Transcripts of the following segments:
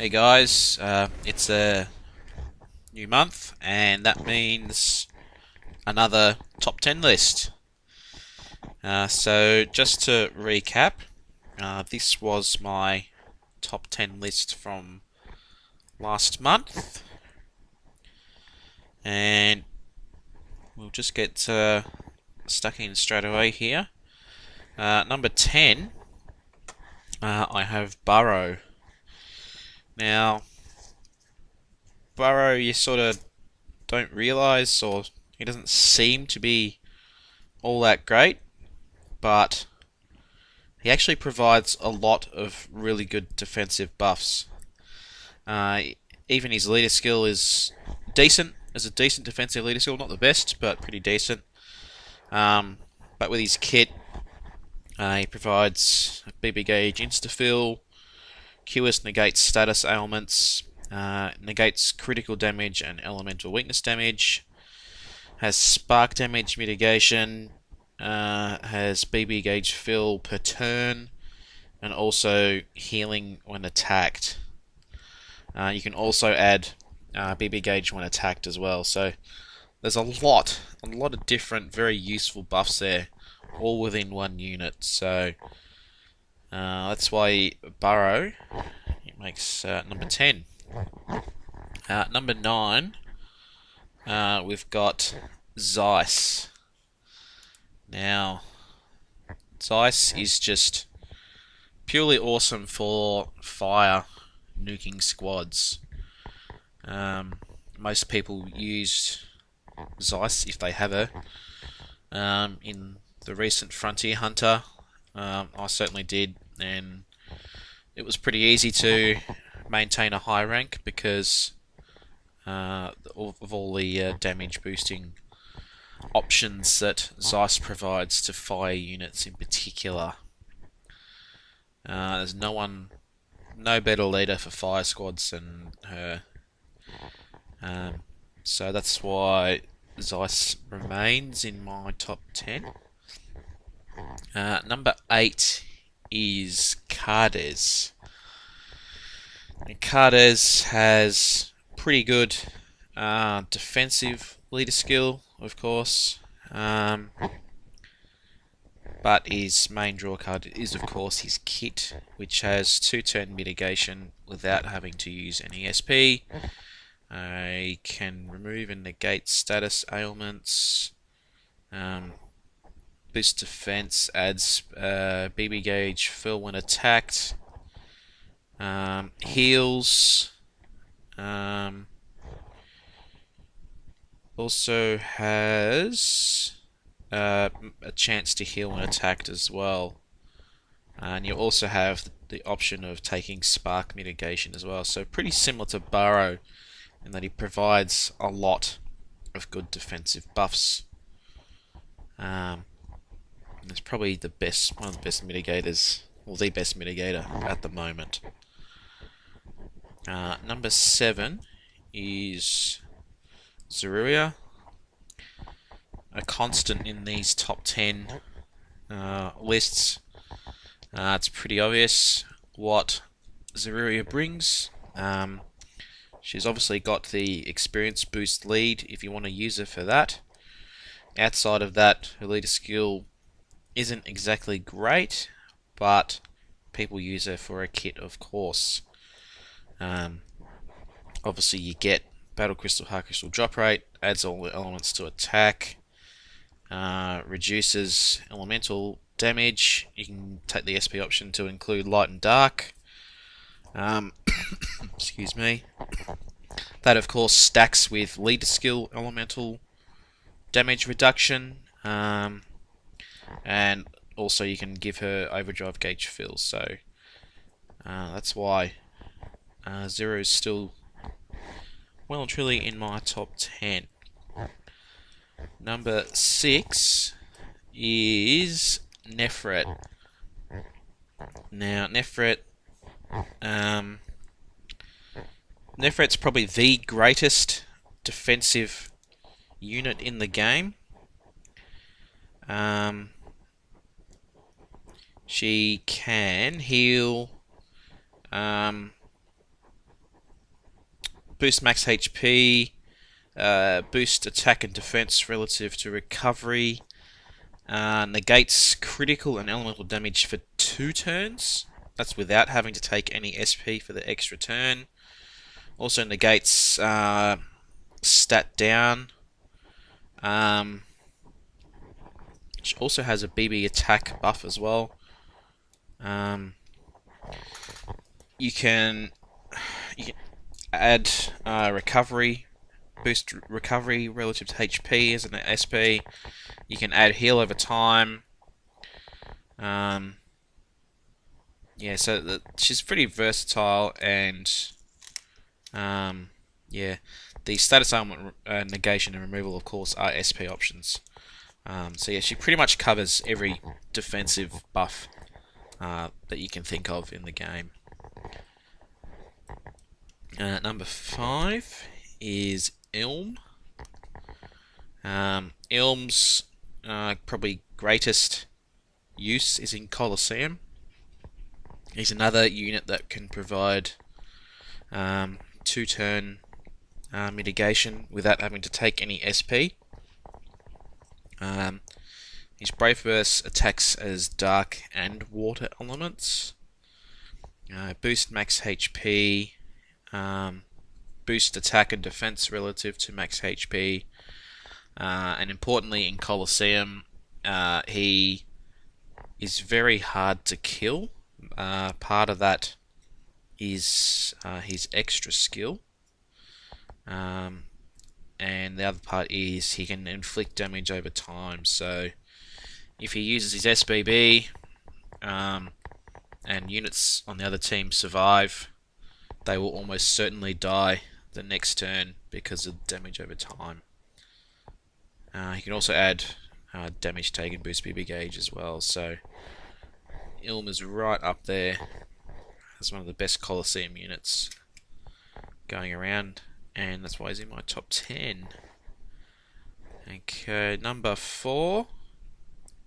Hey guys, it's a new month, and that means another top 10 list. So, just to recap, this was my top 10 list from last month, and we'll just get stuck in straight away here. Number 10, I have Burrow. Now, Burrow, you sort of don't realize, or he doesn't seem to be all that great, but he actually provides a lot of really good defensive buffs. Uh, Even his leader skill is decent, as a decent defensive leader skill, not the best, but pretty decent. Um, but with his kit, he provides a BB gauge insta-fill, QS negates status ailments, negates critical damage and elemental weakness damage, has spark damage mitigation, has BB gauge fill per turn, and also healing when attacked. You can also add BB gauge when attacked as well. So there's a lot of different, very useful buffs there, all within one unit. So that's why Burrow it makes number 10. Number 9, we've got Zeiss. Now, Zeiss is just purely awesome for fire nuking squads. Most people use Zeiss if they have her. In the recent Frontier Hunter, I certainly did, and it was pretty easy to maintain a high rank because of all the damage boosting options that Zeiss provides to fire units in particular. There's no better leader for fire squads than her. So that's why Zeiss remains in my top 10. Number 8 is Kardes. And Kardes has pretty good defensive leader skill, of course. But his main draw card is, of course, his kit, which has 2-turn mitigation without having to use any SP. He can remove and negate status ailments. Boost defense, adds BB gauge fill when attacked. Heals. Also has a chance to heal when attacked as well. And you also have the option of taking spark mitigation as well. So pretty similar to Burrow in that he provides a lot of good defensive buffs. It's probably one of the best mitigators, or the best mitigator at the moment. Number 7 is Zeruia, a constant in these top 10 lists. It's pretty obvious what Zeruia brings. She's obviously got the experience boost lead if you want to use her for that. Outside of that, her leader skill isn't exactly great, but people use her for a kit, of course. Obviously, you get Battle Crystal, Heart Crystal drop rate, adds all the elements to attack, reduces elemental damage. You can take the SP option to include light and dark. Excuse me. That, of course, stacks with leader skill elemental damage reduction. And also you can give her overdrive gauge fill. So that's why Zero is still well and truly in my top 10. Number 6 is Nefret. Now, Nefret's probably the greatest defensive unit in the game. She can heal boost max HP, boost attack and defense relative to recovery, negates critical and elemental damage for 2 turns. That's without having to take any SP for the extra turn. Also negates stat down. Which also has a BB attack buff as well. You can add recovery, boost recovery relative to HP as an SP. You can add heal over time. Yeah, so she's pretty versatile, and yeah, the status ailment negation and removal, of course, are SP options. So yeah, she pretty much covers every defensive buff that you can think of in the game. Number 5 is Ilm. Ilm's probably greatest use is in Colosseum. He's another unit that can provide 2-turn mitigation without having to take any SP. His Brave Burst attacks as dark and water elements. Boost max HP. Boost attack and defense relative to max HP. And importantly, in Colosseum, he is very hard to kill. Part of that is his extra skill. And the other part is he can inflict damage over time. So if he uses his SBB and units on the other team survive, they will almost certainly die the next turn because of damage over time. He can also add damage taken boost BB gauge as well. So Ilm is right up there as one of the best Colosseum units going around, and that's why he's in my top 10. Okay, number 4,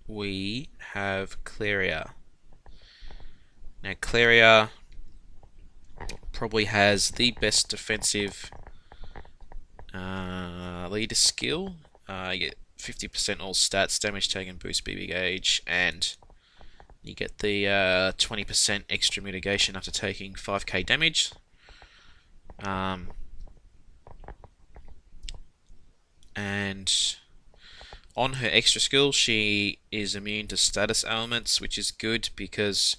we have Cleria. Now Cleria probably has the best defensive leader skill. You get 50% all stats, damage taken, boost BB gauge, and you get the 20% extra mitigation after taking 5k damage. And on her extra skill, she is immune to status ailments, which is good because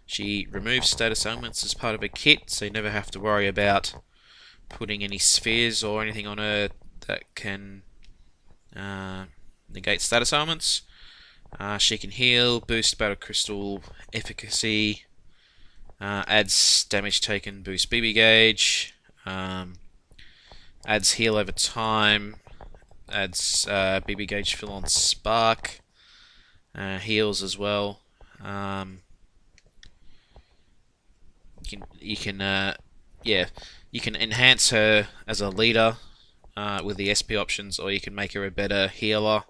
she removes status ailments as part of a kit, so you never have to worry about putting any spheres or anything on her that can negate status ailments. She can heal, boost battle crystal efficacy, adds damage taken, boost BB gauge, adds heal over time, adds BB gauge fill on spark, heals as well. You can enhance her as a leader with the SP options, or you can make her a better healer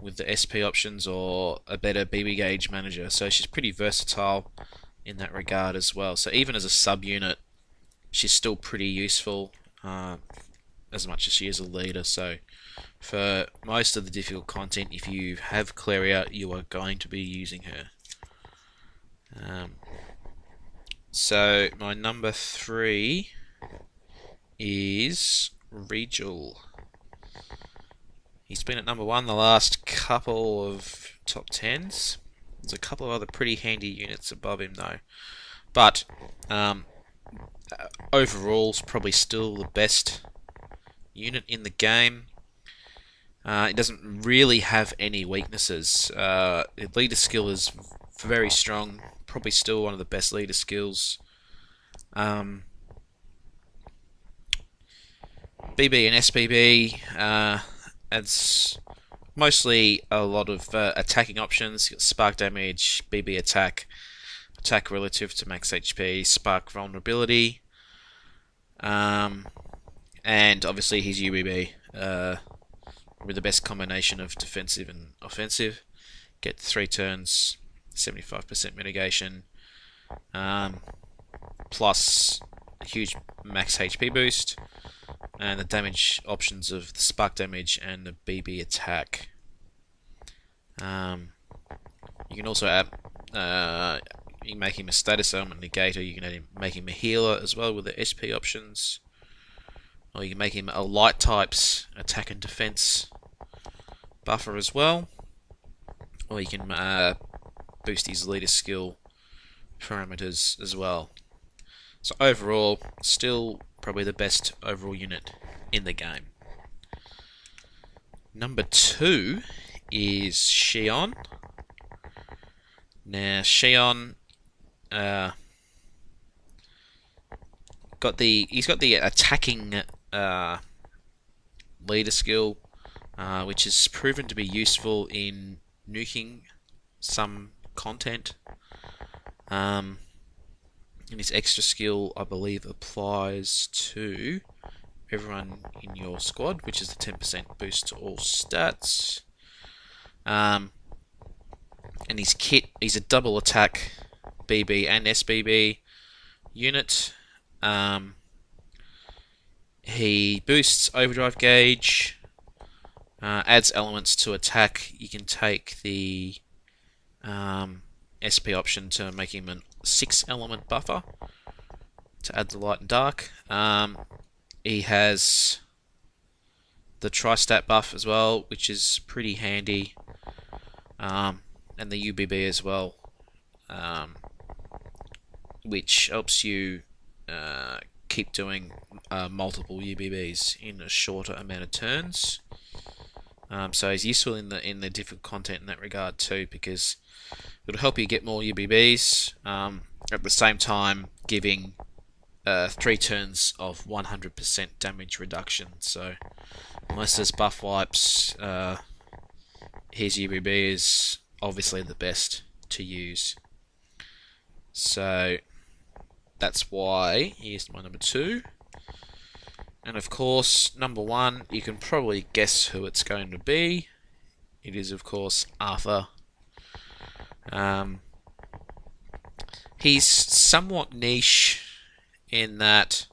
with the SP options, or a better BB gauge manager. So she's pretty versatile in that regard as well. So even as a sub-unit, she's still pretty useful as much as she is a leader. So for most of the difficult content, if you have Cleria, you are going to be using her. So my number 3 is Regal. He's been at number 1 the last couple of top 10s. There's a couple of other pretty handy units above him though. But overall, it's probably still the best unit in the game. It doesn't really have any weaknesses. Leader skill is very strong. Probably still one of the best leader skills. BB and SBB adds mostly a lot of attacking options. You got spark damage, BB attack, attack relative to max HP, spark vulnerability, and obviously his UBB with the best combination of defensive and offensive. Get 3 turns, 75% mitigation, plus a huge max HP boost, and the damage options of the spark damage and the BB attack. You can also add, you can make him a status element negator. You can make him a healer as well with the SP options, or you can make him a light types attack and defense buffer as well, or you can boost his leader skill parameters as well. So overall, still probably the best overall unit in the game. Number 2 is Xion. Now Xion he's got the attacking leader skill, which is proven to be useful in nuking some content. And his extra skill, I believe, applies to everyone in your squad, which is the 10% boost to all stats. And his kit, he's a double attack BB and SBB unit. He boosts overdrive gauge, adds elements to attack. You can take the SP option to make him a 6 element buffer to add the light and dark. He has the tri-stat buff as well, which is pretty handy, and the UBB as well, which helps you keep doing multiple UBBs in a shorter amount of turns. So he's useful in the difficult content in that regard too, because it'll help you get more UBBs, at the same time giving 3 turns of 100% damage reduction. So unless there's buff wipes, his UBB is obviously the best to use. So that's why he's my number 2. And of course, number 1, you can probably guess who it's going to be. It is, of course, Arthur. He's somewhat niche in that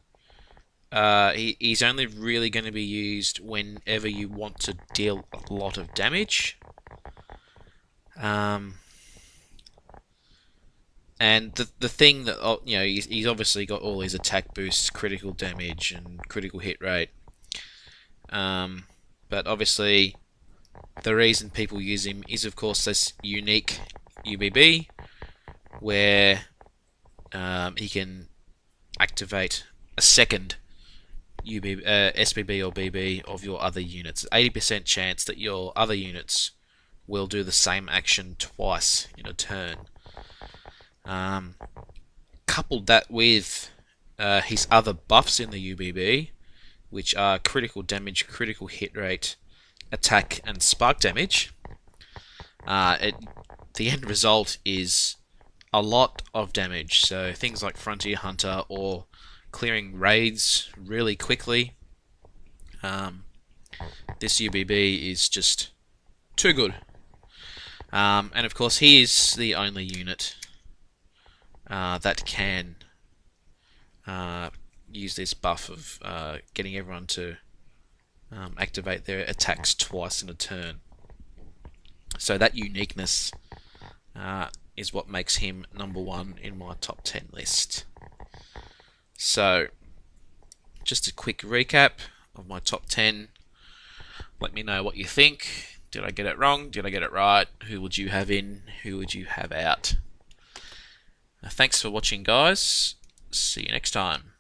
he's only really going to be used whenever you want to deal a lot of damage. And the thing that, you know, he's obviously got all his attack boosts, critical damage, and critical hit rate. But obviously, the reason people use him is, of course, this unique UBB, where he can activate a second SBB or BB of your other units. 80% chance that your other units will do the same action twice in a turn. Coupled that with his other buffs in the UBB, which are critical damage, critical hit rate, attack, and spark damage, the end result is a lot of damage. So things like Frontier Hunter or clearing raids really quickly. This UBB is just too good. And of course, he is the only unit that can use this buff of getting everyone to activate their attacks twice in a turn. So that uniqueness is what makes him number 1 in my top 10 list. So, just a quick recap of my top 10. Let me know what you think. Did I get it wrong? Did I get it right? Who would you have in? Who would you have out? Thanks for watching, guys. See you next time.